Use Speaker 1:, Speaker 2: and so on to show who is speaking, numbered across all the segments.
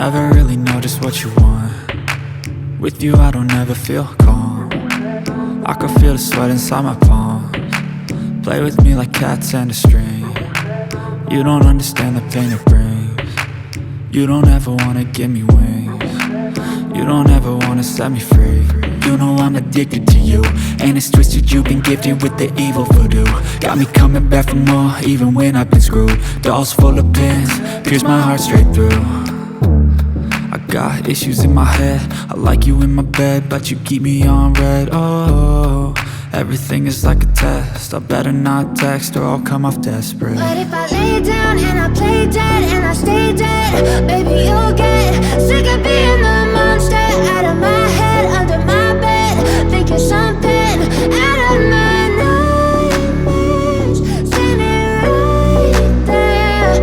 Speaker 1: Never really know just what you want. With you I don't ever feel calm. I can feel the sweat inside my palms. Play with me like cats and a string. You don't understand the pain it brings. You don't ever wanna give me wings. You don't ever wanna set me free. You know I'm addicted to you, and it's twisted, you've been gifted with the evil voodoo. Got me coming back for more, even when I've been screwed. Dolls full of pins, pierce my heart straight through. I got issues in my head, I like you in my bed, but you keep me on red. Oh, everything is like a test, I better not text or I'll come off desperate.
Speaker 2: But if I lay down and I play dead and I stay dead, baby you'll get sick of being the monster out of my head, under my bed, thinking something out of my nightmares, standing right there.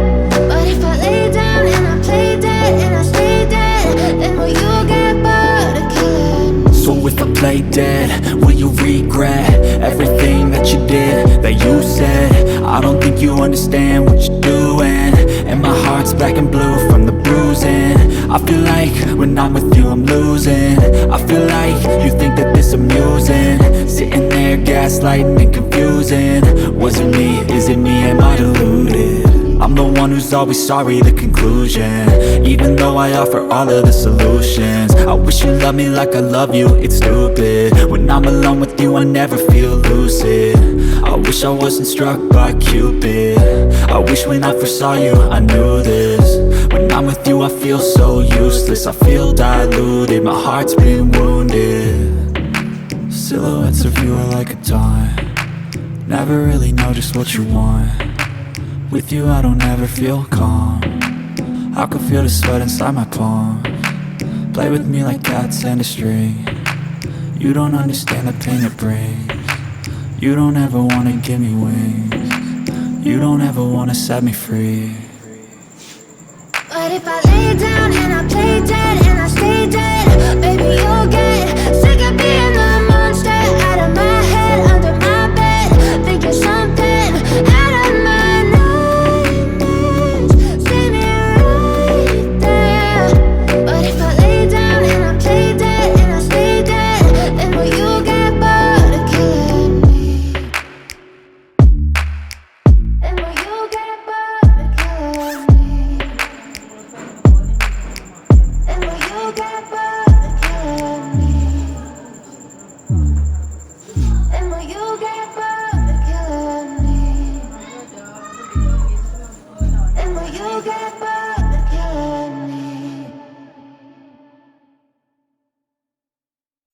Speaker 2: But if I lay down and I play dead and I stay dead, then will you get bored of killing me?
Speaker 1: So if I play dead, will you regret everything that you did, that you said? I don't think you understand what you're doing, and my heart's black and blue from the bruising. I feel like when I'm with you I'm losing. I feel like you think that this amusing, sitting there gaslighting and confusing. Was it me? Is it me? Am I deluded? I'm the one who's always sorry, the conclusion, even though I offer all of the solutions. I wish you loved me like I love you, it's stupid. When I'm alone with you I never feel lucid. I wish I wasn't struck by Cupid. I wish when I first saw you I knew this. When I'm with you I feel so useless, I feel diluted, my heart's been wounded. Silhouettes of you are like a taunt. Never really know just what you want. With you I don't ever feel calm. I can feel the sweat inside my palms. Play with me like cats and a string. You don't understand the pain it brings. You don't ever wanna give me wings. You don't ever wanna set me free.
Speaker 2: But if I lay down and I play dead and I stay dead, baby you'll get sick of being the monster out of my head, under my bed, thinking something out of my nightmares, standing right there. But if I lay down and I play dead and I stay dead, then will you get bored of killing me? Then will you get bored of killing me? And will you get bored of killing me? And will you get bored of killing me? And will you get bored of killing me?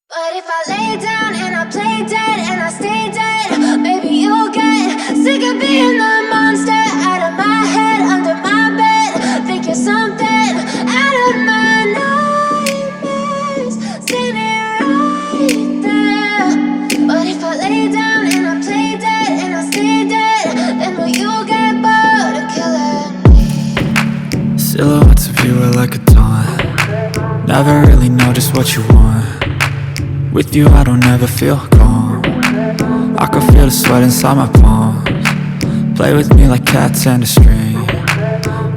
Speaker 2: But if I lay down and I play dead and I stay dead, baby you'll get sick of being the monster out of my head, under my bed, thinking something out of my nightmares, standing right there. But if I lay down and I play dead and I stay dead, then will you get bored of killing me?
Speaker 1: Silhouettes of you are like a taunt. Never really know just what you want. With you I don't ever feel calm. I can feel the sweat inside my palms. Play with me like cats and a string.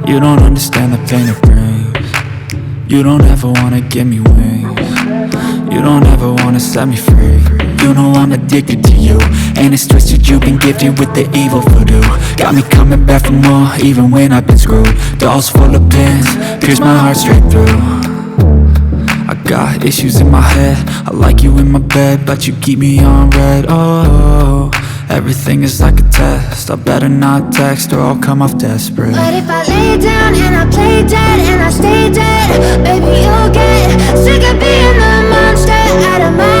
Speaker 1: You don't understand the pain it brings. You don't ever wanna give me wings. You don't ever wanna set me free. You know I'm addicted to you, and it's twisted, you've been gifted with the evil voodoo. Got me coming back for more, even when I've been screwed. Dolls full of pins, pierce my heart straight through. I got issues in my head, I like you in my bed, but you keep me on red. Oh, everything is like a test, I better not text or I'll come off desperate.
Speaker 2: But if I lay down and I play dead and I stay dead, baby you'll get sick of being the monster out of my